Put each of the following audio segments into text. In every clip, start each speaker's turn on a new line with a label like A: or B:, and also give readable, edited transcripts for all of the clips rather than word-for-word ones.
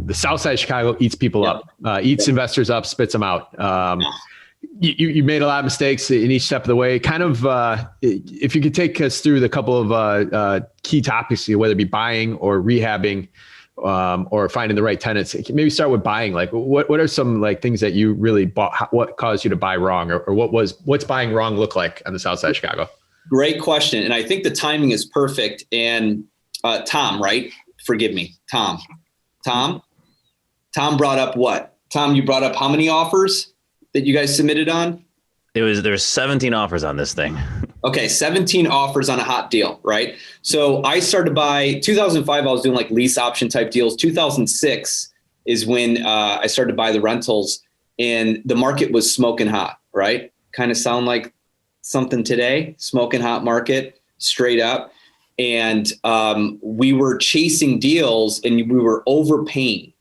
A: the South Side of Chicago eats people up, eats investors up, spits them out. You made a lot of mistakes in each step of the way. Kind of, if you could take us through the couple of key topics, whether it be buying or rehabbing, or finding the right tenants. Maybe start with buying. Like, what are some like things that you really bought? What caused you to buy wrong, or what's buying wrong look like on the South Side of Chicago?
B: Great question, and I think the timing is perfect. And Tom, right? Forgive me, Tom brought up what? Tom, you brought up how many offers that you guys submitted on?
C: There's 17 offers on this thing.
B: Okay. 17 offers on a hot deal, right? So I started to buy 2005. I was doing like lease option type deals. 2006 is when I started to buy the rentals, and the market was smoking hot, right? Kind of sound like something today, smoking hot market straight up. And we were chasing deals and we were overpaying.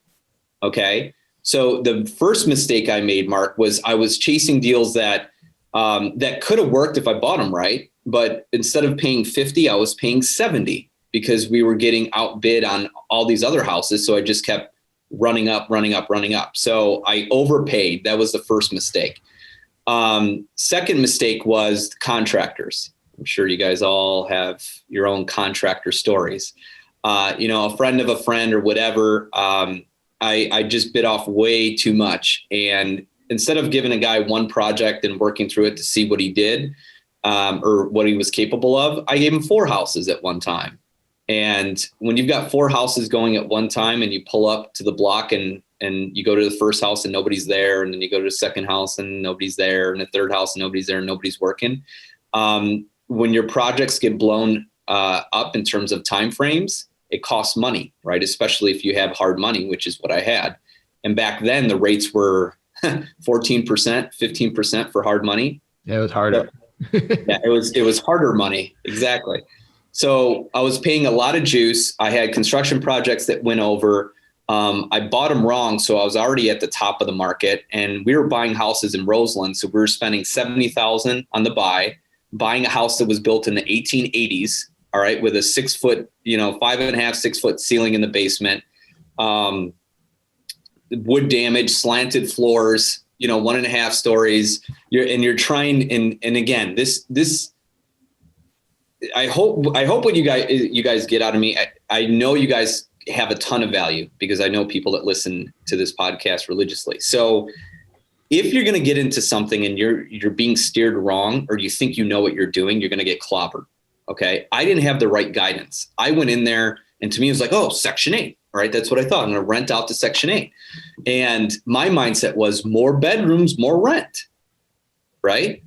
B: Okay. So the first mistake I made, Mark, was I was chasing deals that could have worked if I bought them right. But instead of paying 50, I was paying 70 because we were getting outbid on all these other houses. So I just kept running up. So I overpaid. That was the first mistake. Second mistake was contractors. I'm sure you guys all have your own contractor stories. A friend of a friend or whatever. I just bit off way too much. And instead of giving a guy one project and working through it to see what he did or what he was capable of, I gave him 4 houses at one time. And when you've got 4 houses going at one time and you pull up to the block and you go to the first house and nobody's there, and then you go to the second house and nobody's there, and the third house and nobody's there and nobody's working. When your projects get blown up in terms of timeframes, it costs money, right? Especially if you have hard money, which is what I had. And back then the rates were 14%, 15% for hard money.
A: Yeah, it was harder.
B: So, yeah, it was harder money. Exactly. So I was paying a lot of juice. I had construction projects that went over. I bought them wrong. So I was already at the top of the market, and we were buying houses in Roselle. So we were spending $70,000 on the buying a house that was built in the 1880s. All right. With a 6 foot, 5.5, 6 foot ceiling in the basement, wood damage, slanted floors, 1.5 stories. You're trying. And again, this, I hope what you guys get out of me. I know you guys have a ton of value because I know people that listen to this podcast religiously. So if you're going to get into something and you're being steered wrong, or you think you know what you're doing, you're going to get clobbered. Okay. I didn't have the right guidance. I went in there and to me it was like, oh, Section 8. All right. That's what I thought. I'm going to rent out to Section 8. And my mindset was more bedrooms, more rent. Right.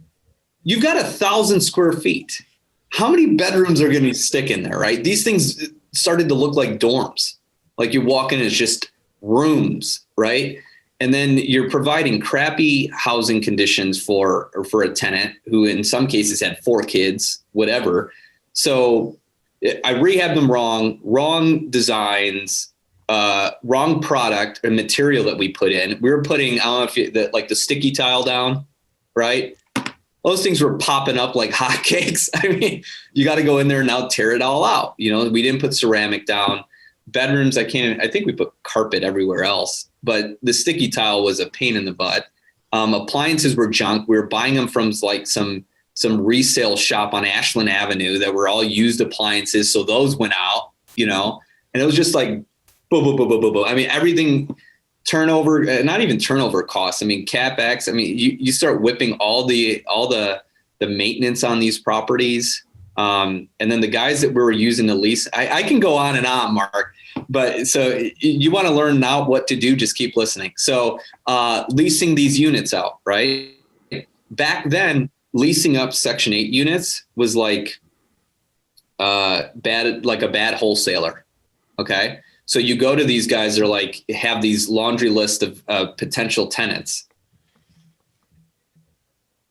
B: You've got 1,000 square feet. How many bedrooms are going to stick in there? Right. These things started to look like dorms. Like you walk in, it's just rooms. Right. And then you're providing crappy housing conditions for a tenant who in some cases had 4 kids, whatever. So I rehabbed them wrong designs, wrong product and material that we put in. We were putting, I don't know if like the sticky tile down, right? Those things were popping up like hotcakes. I mean, you got to go in there and now tear it all out. We didn't put ceramic down. Bedrooms, I think we put carpet everywhere else, but the sticky tile was a pain in the butt. Appliances were junk. We were buying them from like some resale shop on Ashland Avenue that were all used appliances. So those went out, and it was just like, boom, boom, boom, boom, boom, boom. I mean, everything turnover, not even turnover costs. I mean, CapEx. I mean, you start whipping all the maintenance on these properties. And then the guys that we were using to lease, I can go on and on, Mark, but so you want to learn now what to do, just keep listening. So leasing these units out, right? Back then, leasing up Section 8 units was like a bad wholesaler. Okay. So you go to these guys that are like, have these laundry list of potential tenants.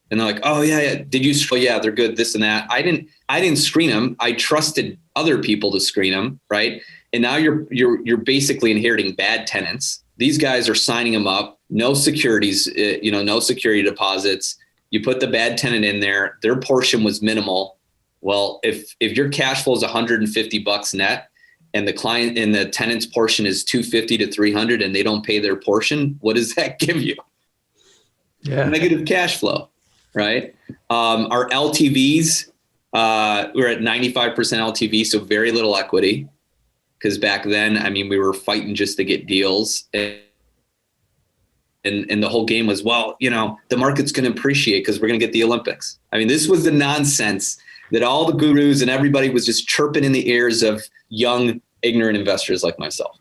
B: And they're like, oh yeah. Did you? Oh yeah, they're good. This and that. I didn't screen them. I trusted other people to screen them. Right. And now you're basically inheriting bad tenants. These guys are signing them up. No securities, no security deposits. You put the bad tenant in there. Their portion was minimal. Well, if your cash flow is $150 net and the client and the tenant's portion is 250 to 300 and they don't pay their portion, what does that give you?
A: Yeah.
B: Negative cash flow, right? Our LTVs, we're at 95% LTV, so very little equity. Because back then, I mean, we were fighting just to get deals. And the whole game was, well, you know, the market's going to appreciate because we're going to get the Olympics. I mean, this was the nonsense that all the gurus and everybody was just chirping in the ears of young, ignorant investors like myself.